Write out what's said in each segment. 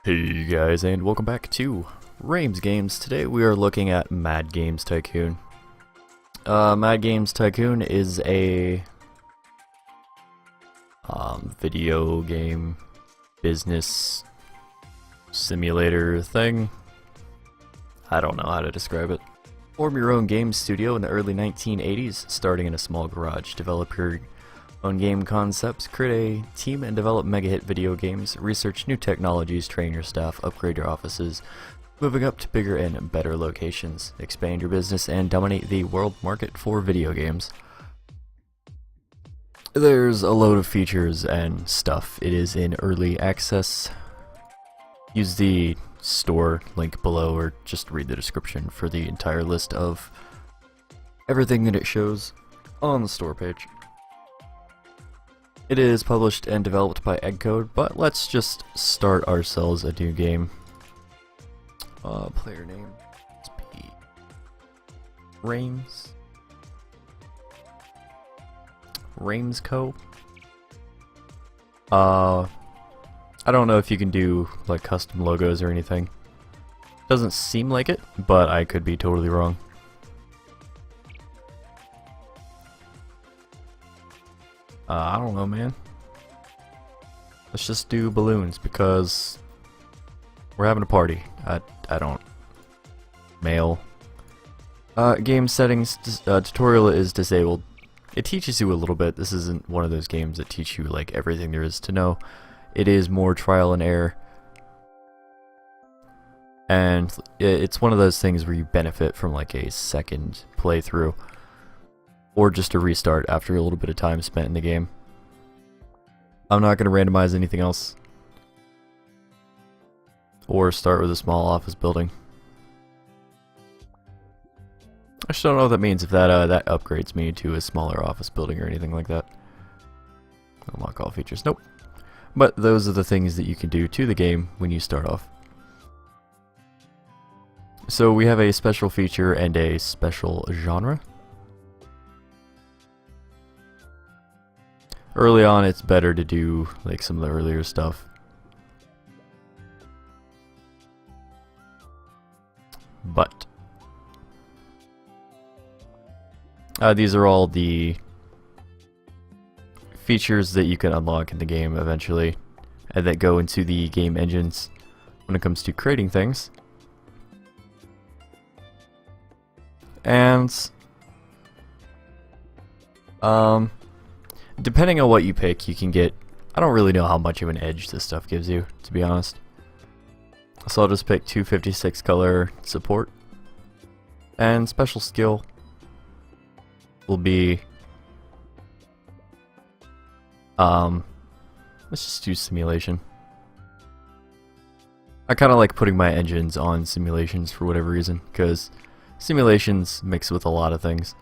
Hey guys, and welcome back to Rames Games. Today we are looking at Mad Games Tycoon. Mad Games Tycoon is a video game business simulator thing. I don't know how to describe it. Form your own game studio in the early 1980s, starting in a small garage. Develop your own game concepts, create a team and develop mega-hit video games, research new technologies, train your staff, upgrade your offices, moving up to bigger and better locations, expand your business, and dominate the world market for video games. There's a load of features and stuff. It is in early access. Use the store link below or just read the description for the entire list of everything that it shows on the store page. It is published and developed by Eggcode, but let's just start ourselves a new game. Player name is P. RamesCo. I don't know if you can do like custom logos or anything. Doesn't seem like it, but I could be totally wrong. I don't know, man. Let's just do balloons because we're having a party. I don't. Mail. Game settings. Tutorial is disabled. It teaches you a little bit. This isn't one of those games that teach you like everything there is to know. It is more trial and error. And it's one of those things where you benefit from like a second playthrough. Or just a restart after a little bit of time spent in the game. I'm not going to randomize anything else. Or start with a small office building. I just don't know what that means, if that upgrades me to a smaller office building or anything like that. Unlock all features. Nope. But those are the things that you can do to the game when you start off. So we have a special feature and a special genre. Early on, it's better to do like some of the earlier stuff. But these are all the features that you can unlock in the game eventually, and that go into the game engines when it comes to creating things. And depending on what you pick, you can get, I don't really know how much of an edge this stuff gives you, to be honest. So I'll just pick 256 color support. And special skill will be, let's just do simulation. I kind of like putting my engines on simulations for whatever reason, because simulations mix with a lot of things.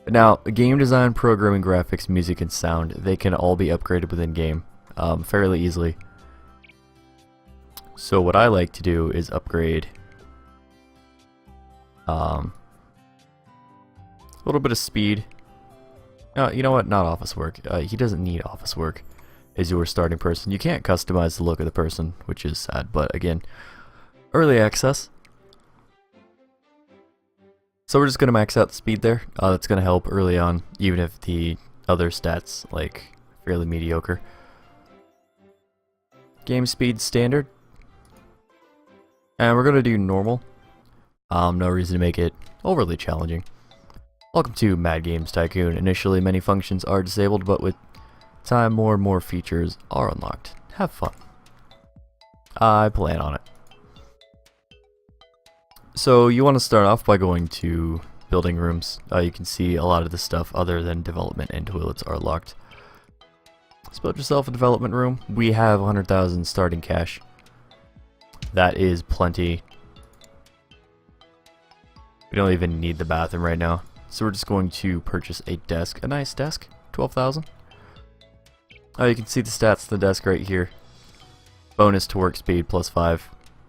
Now, game design, programming, graphics, music, and sound, they can all be upgraded within game fairly easily. So what I like to do is upgrade a little bit of speed. You know what? Not office work. He doesn't need office work as your starting person. You can't customize the look of the person, which is sad, but again, early access. So we're just going to max out the speed there. That's going to help early on, even if the other stats, like, fairly mediocre. Game speed standard. And we're going to do normal. No reason to make it overly challenging. Welcome to Mad Games Tycoon. Initially, many functions are disabled, but with time, more and more features are unlocked. Have fun. I plan on it. So you want to start off by going to building rooms. You can see a lot of the stuff other than development and toilets are locked. Let's build yourself a development room. We have 100,000 starting cash. That is plenty. We don't even need the bathroom right now. So we're just going to purchase a desk. A nice desk. 12,000. You can see the stats of the desk right here. Bonus to work speed +5.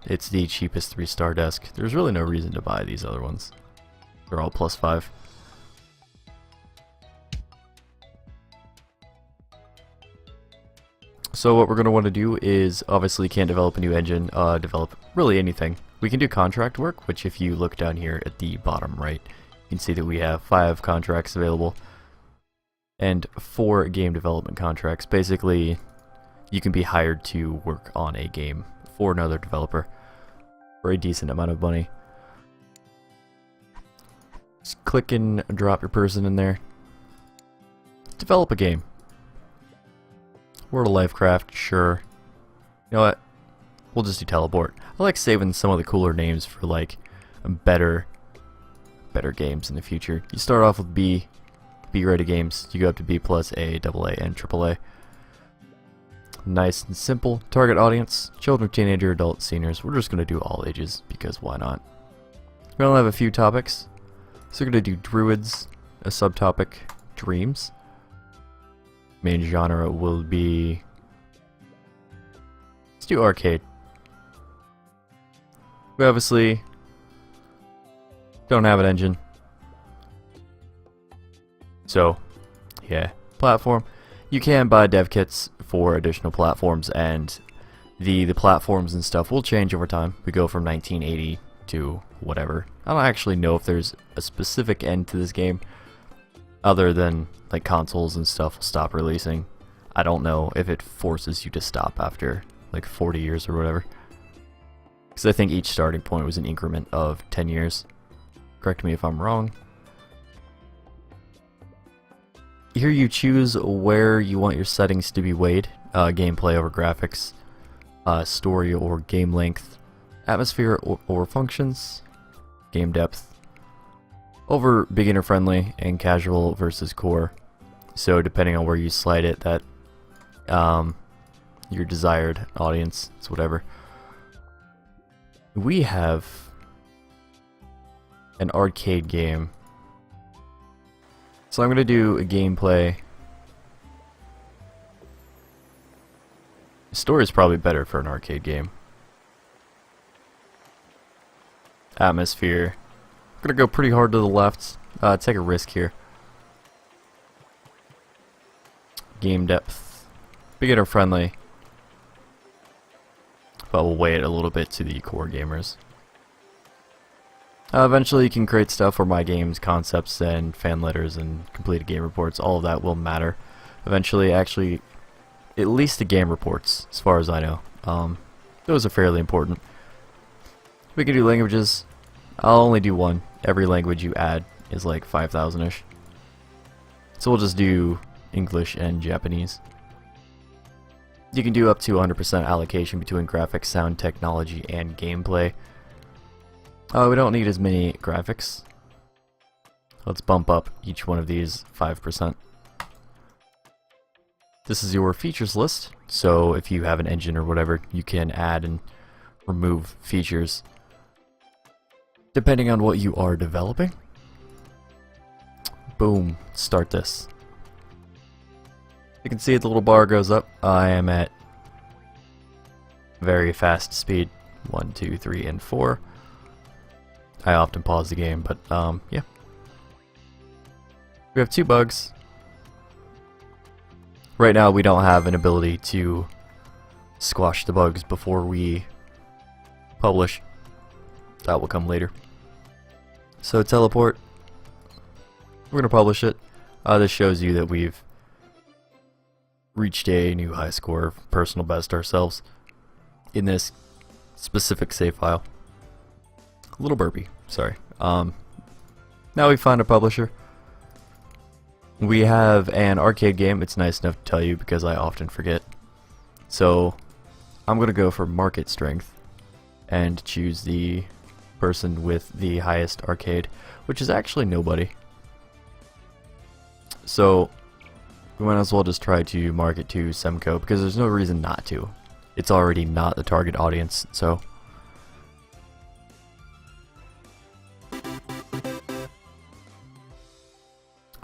It's the cheapest 3-star desk. There's really no reason to buy these other ones. They're all +5. So what we're going to want to do is, obviously can't develop a new engine, develop really anything. We can do contract work, which if you look down here at the bottom right, you can see that we have 5 contracts available and 4 game development contracts. Basically, you can be hired to work on a game for another developer for a decent amount of money. Just click and drop your person in there. Develop a game. World of Lifecraft, sure. You know what? We'll just do teleport. I like saving some of the cooler names for like better games in the future. You start off with B rated games. You go up to B plus, A, AA, and AAA. Nice and simple. Target audience: children, teenager, adult, seniors. We're just gonna do all ages because why not? We only have a few topics, so we're gonna do druids. A subtopic: dreams. Main genre will be, let's do arcade. We obviously don't have an engine, so yeah. Platform: you can buy dev kits for additional platforms, and the platforms and stuff will change over time. We go from 1980 to whatever. I don't actually know if there's a specific end to this game, other than like consoles and stuff will stop releasing. I don't know if it forces you to stop after like 40 years or whatever, because I think each starting point was an increment of 10 years. Correct me if I'm wrong. Here you choose where you want your settings to be weighed. Gameplay over graphics, story or game length, atmosphere or functions, game depth over beginner friendly, and casual versus core. So depending on where you slide it, that your desired audience, it's whatever. We have an arcade game, so I'm gonna do a gameplay. The story is probably better for an arcade game. Atmosphere, I'm gonna go pretty hard to the left. Take a risk here. Game depth, beginner friendly, but we'll weigh it a little bit to the core gamers. Eventually you can create stuff for my games, concepts, and fan letters, and completed game reports. All of that will matter eventually. Actually, at least the game reports, as far as I know. Those are fairly important. We can do languages. I'll only do one. Every language you add is like 5,000-ish. So we'll just do English and Japanese. You can do up to 100% allocation between graphics, sound, technology, and gameplay. We don't need as many graphics. Let's bump up each one of these 5%. This is your features list, so if you have an engine or whatever, you can add and remove features depending on what you are developing. Boom, start this. You can see the little bar goes up. I am at very fast speed, 1, 2, 3, and 4. I often pause the game, but yeah. We have 2 bugs. Right now we don't have an ability to squash the bugs before we publish. That will come later. So teleport. We're going to publish it. This shows you that we've reached a new high score, personal best ourselves, in this specific save file. A little burpy, sorry. Now we find a publisher. We have an arcade game. It's nice enough to tell you because I often forget. So I'm going to go for market strength and choose the person with the highest arcade, which is actually nobody. So we might as well just try to market to Semco because there's no reason not to. It's already not the target audience, so.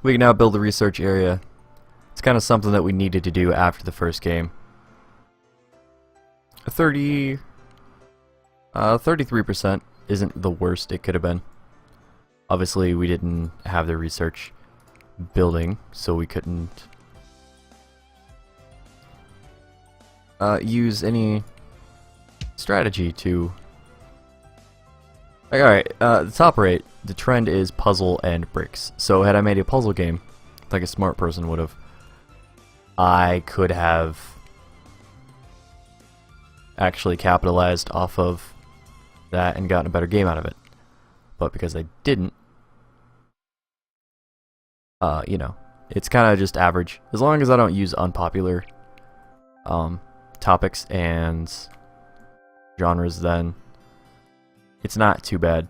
We can now build a research area. It's kind of something that we needed to do after the first game. 33% isn't the worst it could have been. Obviously we didn't have the research building, so we couldn't use any strategy to... Alright, the top rate, the trend is puzzle and bricks. So had I made a puzzle game, like a smart person would have, I could have actually capitalized off of that and gotten a better game out of it. But because I didn't, you know, it's kind of just average. As long as I don't use unpopular topics and genres, then it's not too bad.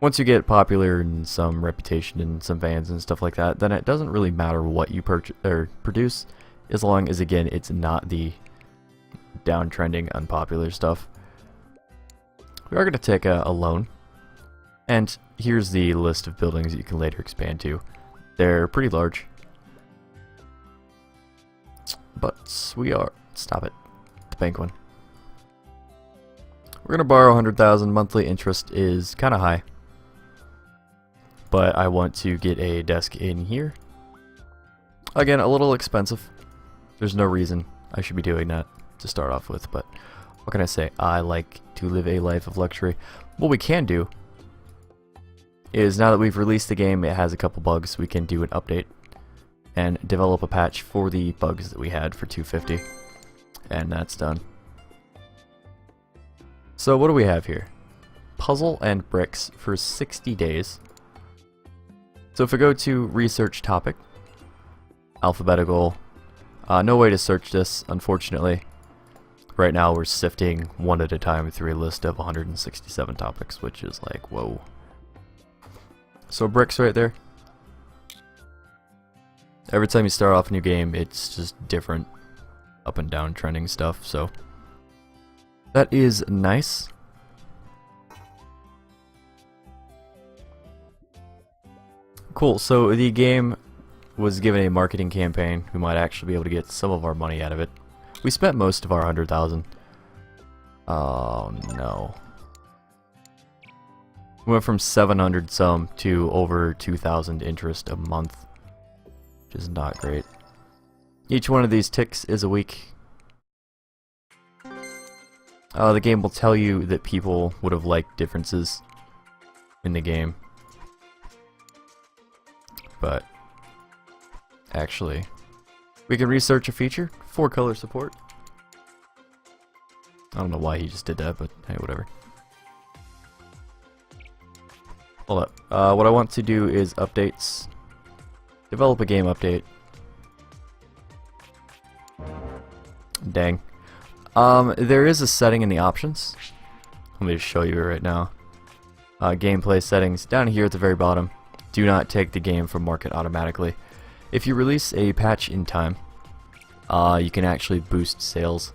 Once you get popular and some reputation and some fans and stuff like that, then it doesn't really matter what you produce, as long as, again, it's not the downtrending, unpopular stuff. We are going to take a loan, and here's the list of buildings that you can later expand to. They're pretty large, but we are... Stop it. The bank one. We're going to borrow 100,000. Monthly interest is kind of high, but I want to get a desk in here. Again, a little expensive. There's no reason I should be doing that to start off with, but what can I say? I like to live a life of luxury. What we can do is, now that we've released the game, it has a couple bugs, we can do an update and develop a patch for the bugs that we had for 250, and that's done. So what do we have here? Puzzle and bricks for 60 days. So if I go to research topic, alphabetical, no way to search this, unfortunately. Right now we're sifting one at a time through a list of 167 topics, which is like, whoa. So bricks right there. Every time you start off a new game, it's just different up and down trending stuff, so that is nice. Cool, so the game was given a marketing campaign. We might actually be able to get some of our money out of it. We spent most of our 100,000. Oh no. We went from 700 some to over 2,000 interest a month, which is not great. Each one of these ticks is a week. The game will tell you that people would have liked differences in the game, but actually, we can research a feature, 4-color support. I don't know why he just did that, but hey, whatever. Hold up. What I want to do is updates. Develop a game update. Dang. There is a setting in the options. Let me just show you it right now. Gameplay settings down here at the very bottom. Do not take the game from market automatically. If you release a patch in time, you can actually boost sales.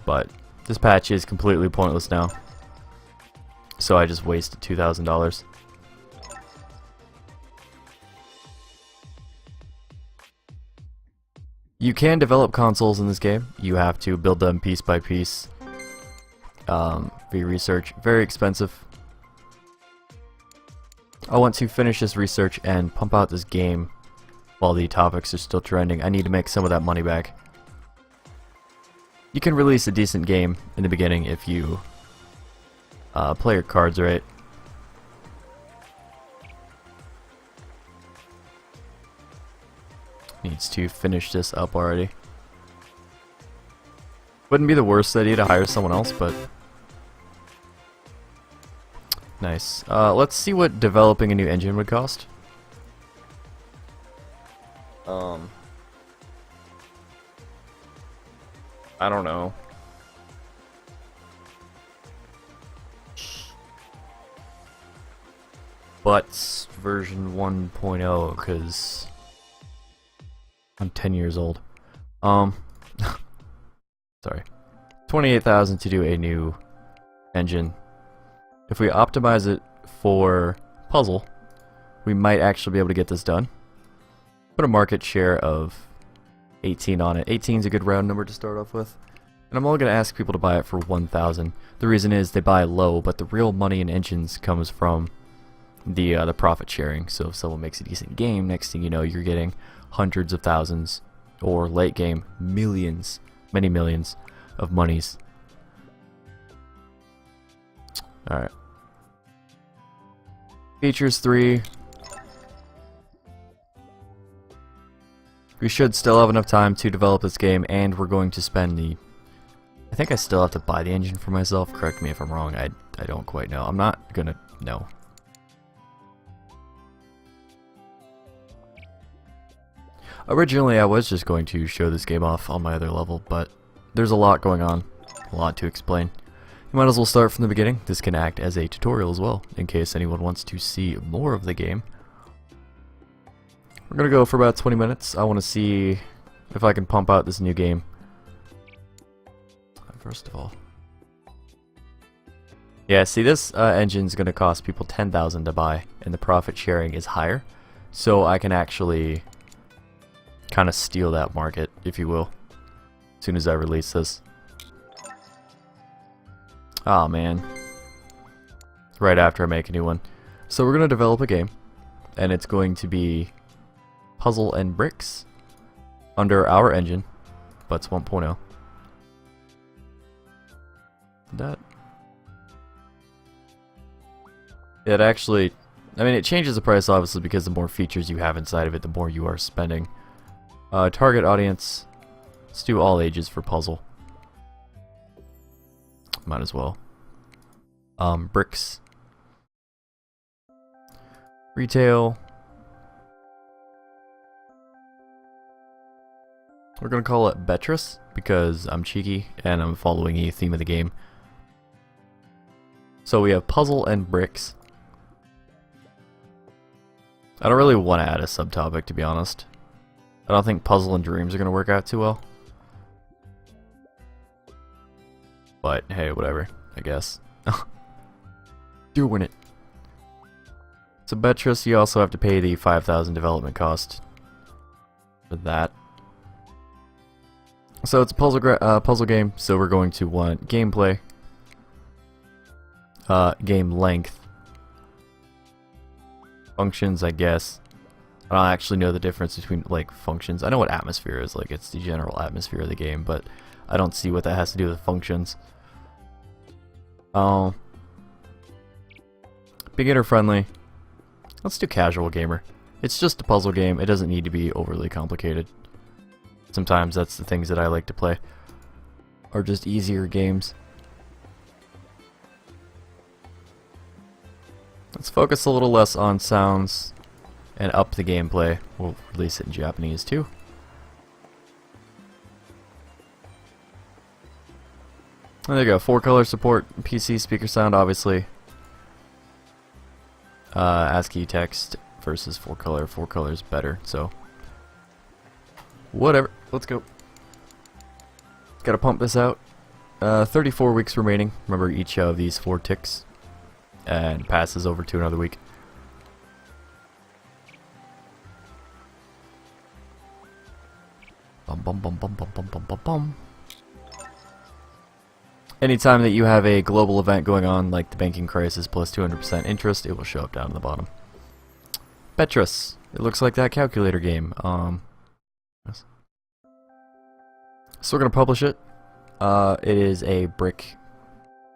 But this patch is completely pointless now, so I just wasted $2,000. You can develop consoles in this game. You have to build them piece by piece via research. Very expensive. I want to finish this research and pump out this game while the topics are still trending. I need to make some of that money back. You can release a decent game in the beginning if you play your cards right. Needs to finish this up already. Wouldn't be the worst idea to hire someone else, but nice. Let's see what developing a new engine would cost. I don't know. But version 1.0, because I'm 10 years old. Sorry. 28,000 to do a new engine. If we optimize it for puzzle, we might actually be able to get this done. Put a market share of 18 on it. 18 is a good round number to start off with. And I'm only going to ask people to buy it for 1,000. The reason is they buy low, but the real money in engines comes from the profit sharing. So if someone makes a decent game, next thing you know, you're getting hundreds of thousands or late game millions, many millions of monies. Alright. Features 3. We should still have enough time to develop this game, and we're going to spend the... I think I still have to buy the engine for myself. Correct me if I'm wrong. I don't quite know. I'm not gonna know. Originally, I was just going to show this game off on my other level, but there's a lot going on, a lot to explain. You might as well start from the beginning. This can act as a tutorial as well, in case anyone wants to see more of the game. We're gonna go for about 20 minutes. I want to see if I can pump out this new game. First of all. Yeah, see, this engine's gonna cost people $10,000 to buy, and the profit sharing is higher. So I can actually kind of steal that market, if you will, as soon as I release this. Oh man. Right after I make a new one. So we're gonna develop a game, and it's going to be Puzzle and Bricks under our engine, but it's 1.0. That it actually, I mean, it changes the price obviously because the more features you have inside of it, the more you are spending. Target audience, let's do all ages for puzzle. Might as well. Bricks, retail. We're gonna call it Betrus because I'm cheeky and I'm following the theme of the game. So we have puzzle and bricks. I don't really want to add a subtopic, to be honest. I don't think puzzle and dreams are going to work out too well. But hey, whatever, I guess. Doing it. So Betrus, you also have to pay the 5,000 development cost for that. So it's a puzzle game, so we're going to want gameplay. Game length, functions, I guess. I don't actually know the difference between like functions. I know what atmosphere is, like it's the general atmosphere of the game, but I don't see what that has to do with functions. Beginner friendly. Let's do casual gamer. It's just a puzzle game. It doesn't need to be overly complicated. Sometimes that's the things that I like to play, are just easier games. Let's focus a little less on sounds and up the gameplay. We'll release it in Japanese too. And there you go, 4-color support, PC speaker sound obviously. ASCII text versus 4-color. 4-color is better, so whatever. Let's go. Gotta pump this out. 34 weeks remaining. Remember, each of these 4 ticks and passes over to another week. Bum bum bum bum bum bum bum bum bum. Anytime that you have a global event going on, like the banking crisis plus 200% interest, it will show up down at the bottom. Betrus. It looks like that calculator game. Yes. So we're gonna publish it. It is a brick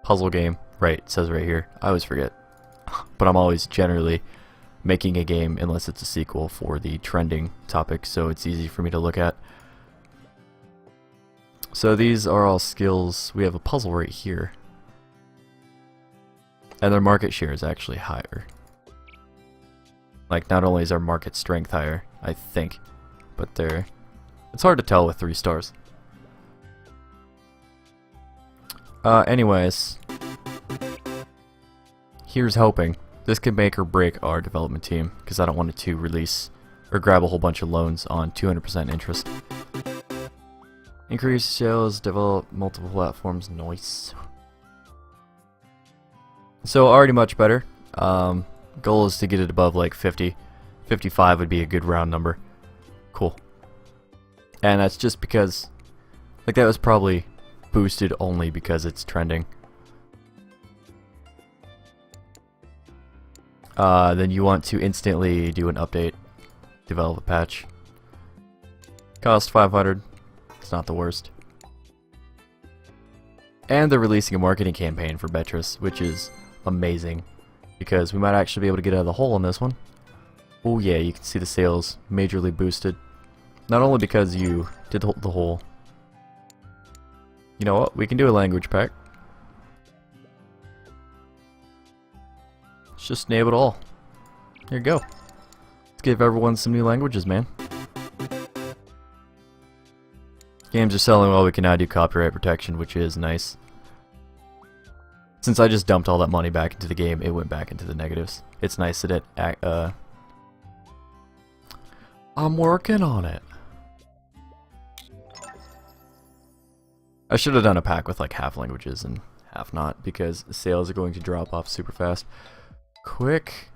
puzzle game. Right, it says right here. I always forget. But I'm always generally making a game unless it's a sequel for the trending topic, so it's easy for me to look at. So these are all skills. We have a puzzle right here. And their market share is actually higher. Like, not only is our market strength higher, I think, but it's hard to tell with 3 stars. Anyways, here's hoping. This could make or break our development team, because I don't want it to release or grab a whole bunch of loans on 200% interest. Increase sales, develop multiple platforms, nice. So already much better. Goal is to get it above like 50. 55 would be a good round number. Cool. And that's just because, like, that was probably boosted only because it's trending. Then you want to instantly do an update, develop a patch. Cost 500. It's not the worst. And they're releasing a marketing campaign for Beatrice, which is amazing, because we might actually be able to get out of the hole on this one. Oh yeah, you can see the sales majorly boosted. Not only because you did the hole. You know what? We can do a language pack. Let's just name it all. Here you go. Let's give everyone some new languages, man. Games are selling well, we can now do copyright protection, which is nice. Since I just dumped all that money back into the game, it went back into the negatives. It's nice that it, I'm working on it. I should have done a pack with like half languages and half not, because sales are going to drop off super fast. Quick.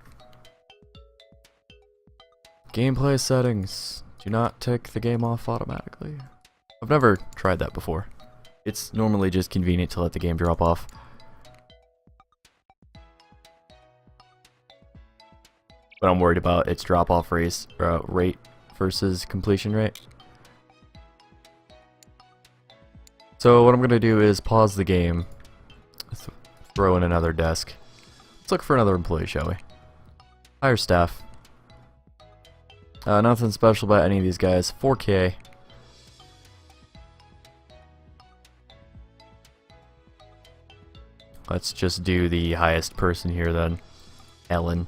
Gameplay settings. Do not take the game off automatically. I've never tried that before. It's normally just convenient to let the game drop off. But I'm worried about its drop-off rate versus completion rate. So what I'm going to do is pause the game, throw in another desk. Let's look for another employee, shall we? Hire staff. Nothing special about any of these guys. 4K. Let's just do the highest person here then. Ellen.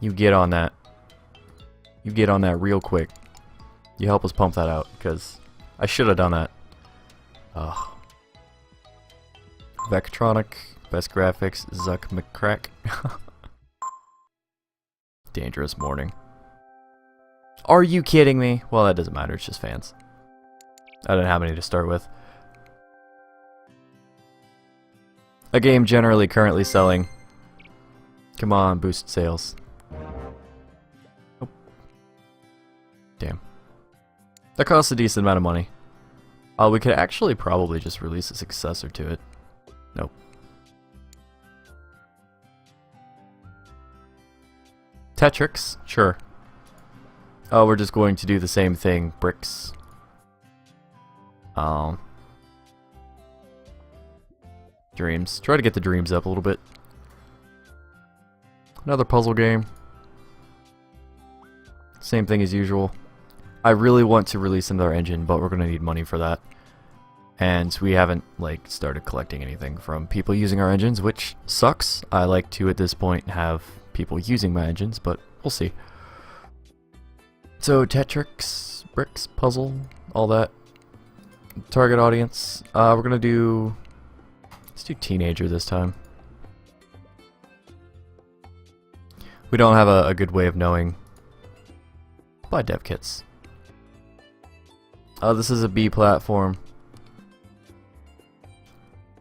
You get on that. You get on that real quick. You help us pump that out, because I should have done that. Ugh. Vectronic, best graphics, Zuck McCrack. Dangerous morning. Are you kidding me? Well, that doesn't matter, it's just fans. I didn't have any to start with. A game generally currently selling. Come on, boost sales. Oh. Damn. That costs a decent amount of money. We could actually probably just release a successor to it. Nope. Tetrix? Sure. Oh, we're just going to do the same thing. Bricks. Dreams. Try to get the dreams up a little bit. Another puzzle game. Same thing as usual. I really want to release another engine, but we're going to need money for that. And we haven't like started collecting anything from people using our engines, which sucks. I like to at this point have people using my engines, but we'll see. So Tetrix, bricks, puzzle, all that. Target audience. We're going to do... Let's do teenager this time. We don't have a good way of knowing. Buy dev kits. This is a B platform.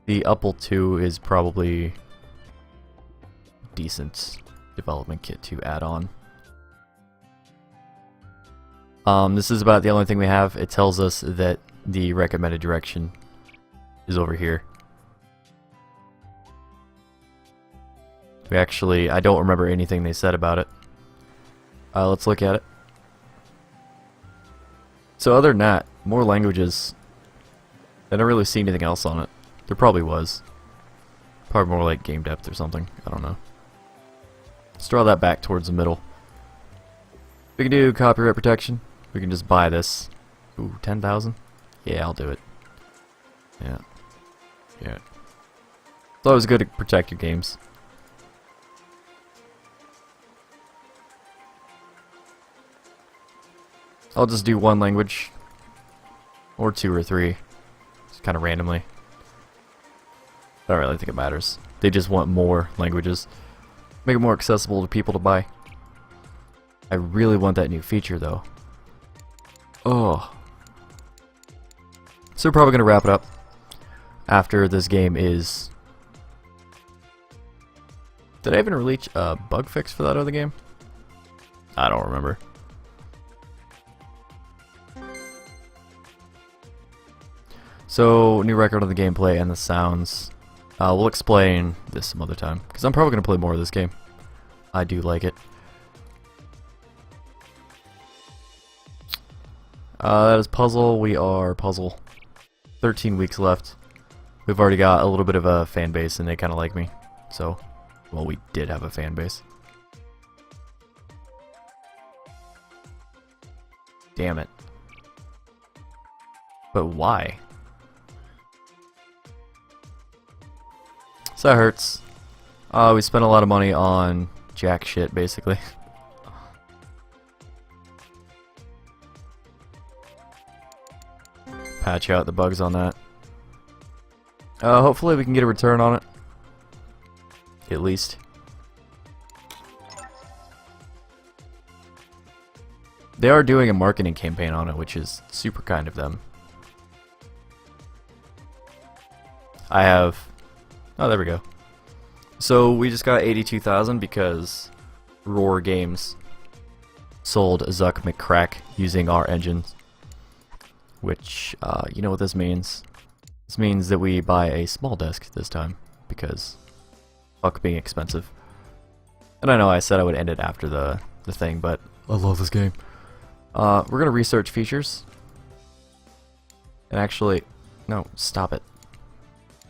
The Upple 2 is probably decent development kit to add on. This is about the only thing we have. It tells us that the recommended direction is over here. We actually, I don't remember anything they said about it. Let's look at it. So other than that, more languages. I don't really see anything else on it. There probably was. Probably more like game depth or something. I don't know. Let's draw that back towards the middle. We can do copyright protection. We can just buy this. Ooh, 10,000? Yeah, I'll do it. Yeah. Yeah. It's always good to protect your games. I'll just do one language. Or two or three. Just kind of randomly. I don't really think it matters. They just want more languages. Make it more accessible to people to buy. I really want that new feature though. Oh. So we're probably going to wrap it up after this game is... Did I even release a bug fix for that other game? I don't remember. So, new record on the gameplay and the sounds. We'll explain this some other time, because I'm probably going to play more of this game. I do like it. That is puzzle. We are puzzle. 13 weeks left. We've already got a little bit of a fan base, and they kind of like me. So, well, we did have a fan base. Damn it. But why? So that hurts. We spent a lot of money on jack shit, basically. Patch out the bugs on that. Hopefully we can get a return on it. At least. They are doing a marketing campaign on it, which is super kind of them. I have... Oh, there we go. So we just got 82,000 because Roar Games sold Zuck McCrack using our engines. Which, you know what this means. This means that we buy a small desk this time, because fuck being expensive. And I know I said I would end it after the thing, but I love this game. We're gonna research features. And actually, no, stop it.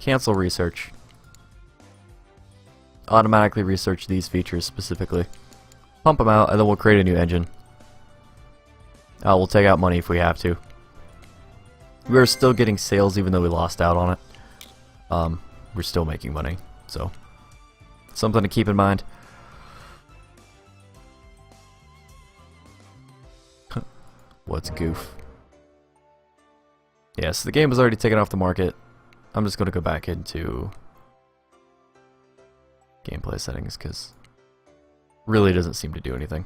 Cancel research. Automatically research these features specifically. Pump them out, and then we'll create a new engine. We'll take out money if we have to. We're still getting sales even though we lost out on it. We're still making money, so something to keep in mind. What's goof? Yeah, so the game was already taken off the market. I'm just gonna go back into gameplay settings because really doesn't seem to do anything.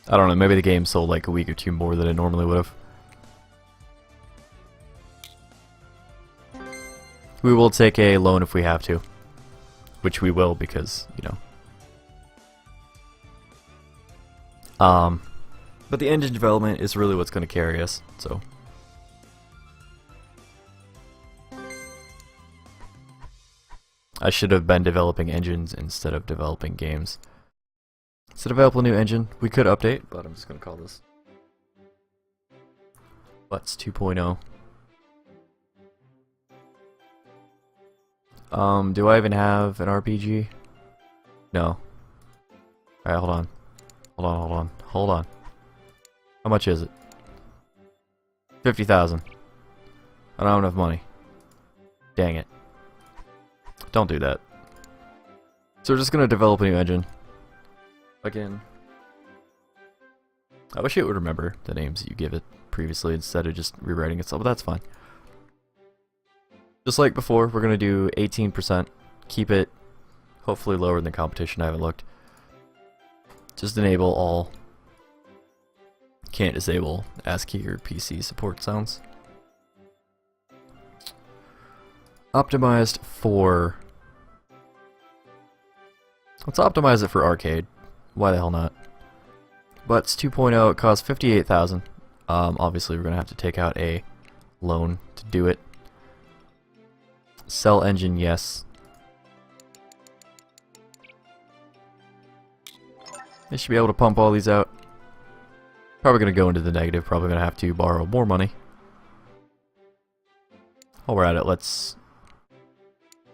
I don't know, maybe the game sold like a week or two more than it normally would have. We will take a loan if we have to. Which we will because, you know. But the engine development is really what's going to carry us, so. I should have been developing engines instead of developing games. So develop a new engine. We could update, but I'm just going to call this Butts 2.0. Do I even have an RPG? No. Alright, hold on. Hold on. How much is it? 50,000. I don't have enough money. Dang it. Don't do that. So we're just going to develop a new engine. Again. I wish it would remember the names that you give it previously instead of just rewriting itself, but that's fine. Just like before, we're going to do 18%. Keep it hopefully lower than the competition. I haven't looked. Just enable all. Can't disable ASCII or PC support sounds. Optimized for... Let's optimize it for arcade. Why the hell not? Butts 2.0, it costs 58,000. Obviously we're going to have to take out a loan to do it. Sell engine, yes. They should be able to pump all these out. Probably going to go into the negative, probably going to have to borrow more money. While we're at it, let's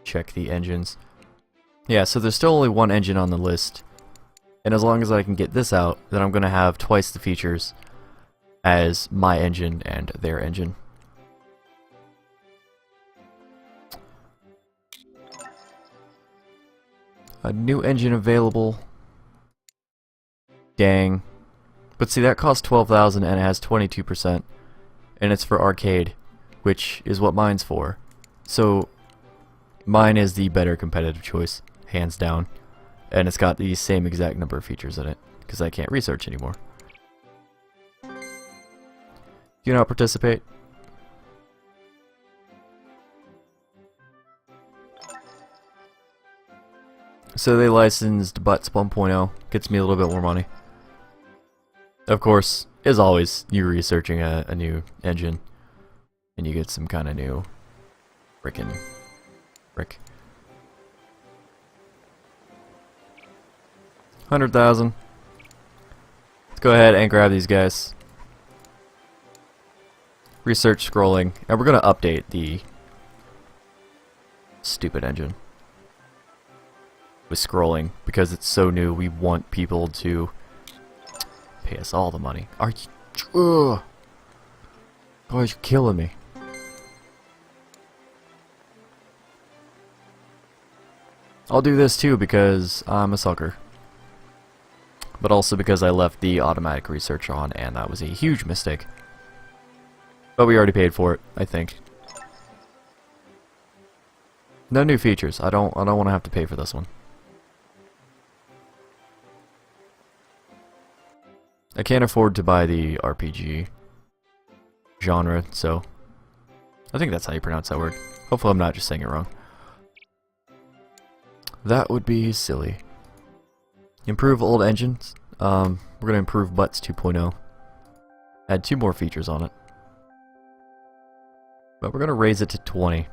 check the engines. Yeah, so there's still only one engine on the list. And as long as I can get this out, then I'm going to have twice the features as my engine and their engine. A new engine available. Dang. But see, that costs 12,000 and it has 22%. And it's for arcade, which is what mine's for. So, mine is the better competitive choice, hands down. And it's got the same exact number of features in it, because I can't research anymore. Do not participate. So they licensed Butts 1.0, gets me a little bit more money. Of course, as always, you're researching a new engine, and you get some kind of new frickin' brick. 100,000. go ahead and grab these guys. Research scrolling, and we're gonna update the stupid engine with scrolling because it's so new. We want people to pay us all the money. Are you? Oh, you're killing me. I'll do this too because I'm a sucker. But also because I left the automatic research on, and that was a huge mistake. But we already paid for it, I think. No new features. I don't want to have to pay for this one. I can't afford to buy the RPG genre, so I think that's how you pronounce that word. Hopefully I'm not just saying it wrong. That would be silly. Improve old engines. We're gonna improve Butts 2.0. Add 2 more features on it. But we're gonna raise it to 20.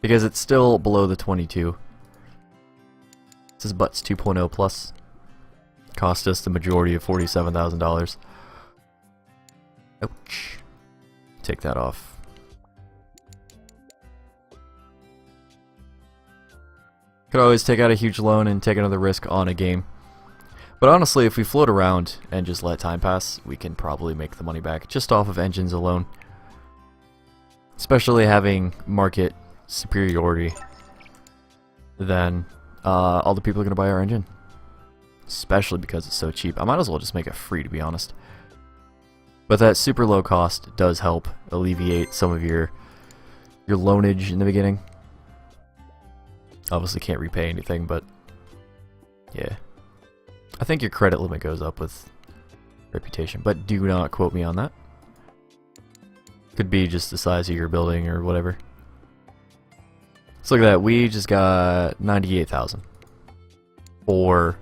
Because it's still below the 22. This is Butts 2.0 plus. Cost us the majority of $47,000. Ouch. Take that off. Could always take out a huge loan and take another risk on a game. But honestly, if we float around and just let time pass, we can probably make the money back just off of engines alone. Especially having market superiority, then all the people are going to buy our engine. Especially because it's so cheap. I might as well just make it free, to be honest. But that super low cost does help alleviate some of your loanage in the beginning. Obviously can't repay anything, but yeah. I think your credit limit goes up with reputation, but do not quote me on that. Could be just the size of your building or whatever. So look at that, we just got 98,000 for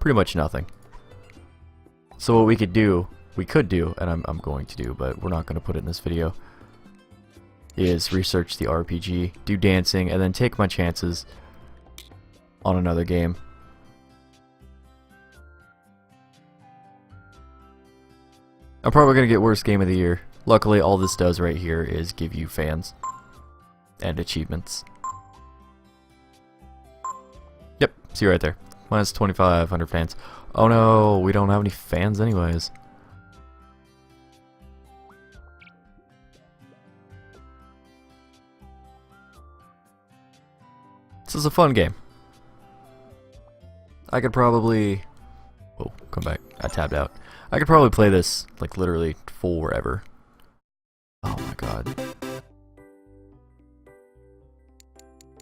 pretty much nothing. So what we could do, and I'm going to do, but we're not going to put it in this video, is research the RPG, do dancing, and then take my chances on another game. I'm probably going to get worst game of the year. Luckily, all this does right here is give you fans and achievements. Yep, see right there. Minus 2,500 fans. Oh no, we don't have any fans anyways. This is a fun game. I could probably... Oh, come back. I tabbed out. I could probably play this, like, literally forever. Oh my god.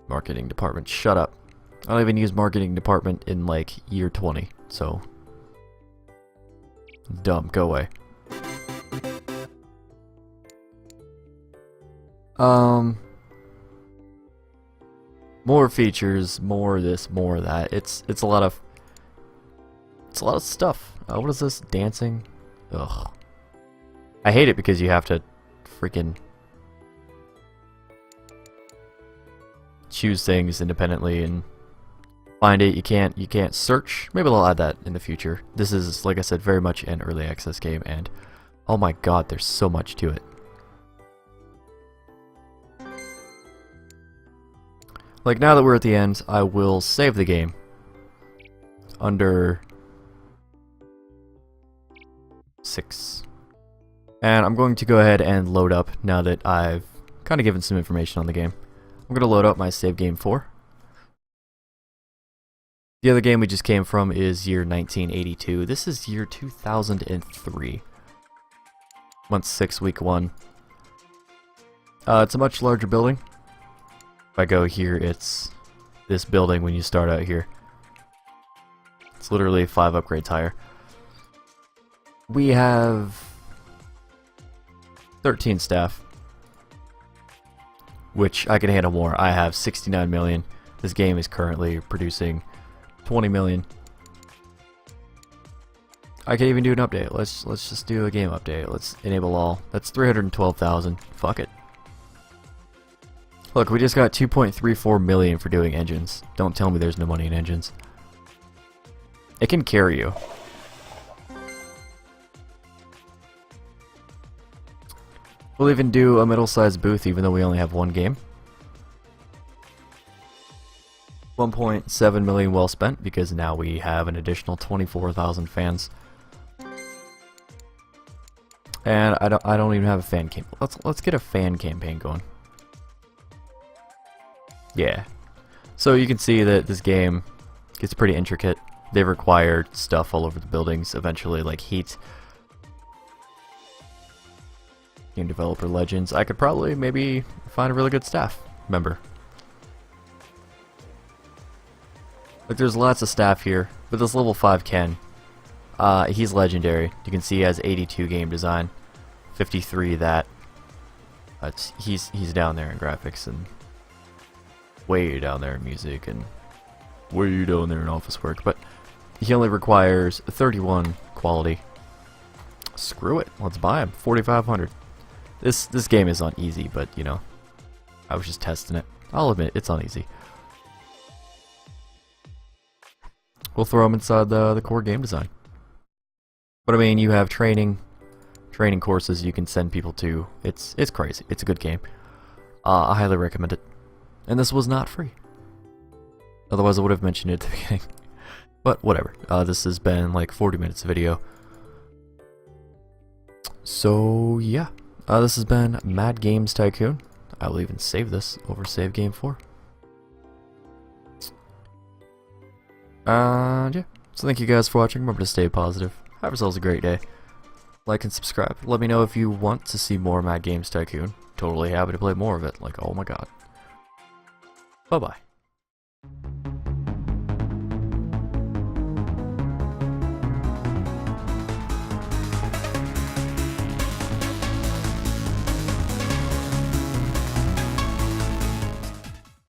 Marketing department. Shut up. I don't even use marketing department in, like, year 20, so... Dumb. Go away. More features, more this, more that. It's a lot of stuff. What is this? Dancing? Ugh. I hate it because you have to freaking choose things independently and find it. You can't search. Maybe they'll add that in the future. This is, like I said, very much an early access game, and oh my god, there's so much to it. Like, now that we're at the end, I will save the game under 6. And I'm going to go ahead and load up now that I've kind of given some information on the game. I'm going to load up my save game 4. The other game we just came from is year 1982. This is year 2003. Month 6, week 1. It's a much larger building. If I go here, it's this building when you start out here. It's literally 5 upgrades higher. We have 13 staff, which I can handle more. I have 69 million. This game is currently producing 20 million. I can even do an update. Let's just do a game update. Let's enable all. That's 312,000. Fuck it. Look, we just got 2.34 million for doing engines. Don't tell me there's no money in engines. It can carry you. We'll even do a middle-sized booth even though we only have one game. 1.7 million well spent because now we have an additional 24,000 fans. And I don't even have a fan campaign. Let's get a fan campaign going. Yeah. So you can see that this game gets pretty intricate. They require stuff all over the buildings eventually, like heat. Game developer legends. I could probably maybe find a really good staff member. Like there's lots of staff here, but this level 5 Ken, he's legendary. You can see he has 82 game design, 53 that. He's down there in graphics and way down there in music and way down there in office work, but he only requires 31 quality. Screw it, let's buy him. 4,500. This game is on easy, but you know, I was just testing it. I'll admit it's on easy. We'll throw him inside the core game design. But I mean, you have training courses you can send people to. It's crazy. It's a good game. I highly recommend it. And this was not free. Otherwise, I would have mentioned it at the beginning. But whatever. This has been like 40 minutes of video. So yeah, this has been Mad Games Tycoon. I will even save this over save game 4. And yeah, so thank you guys for watching. Remember to stay positive. Have yourselves a great day. Like and subscribe. Let me know if you want to see more Mad Games Tycoon. Totally happy to play more of it. Like, oh my god. Bye bye.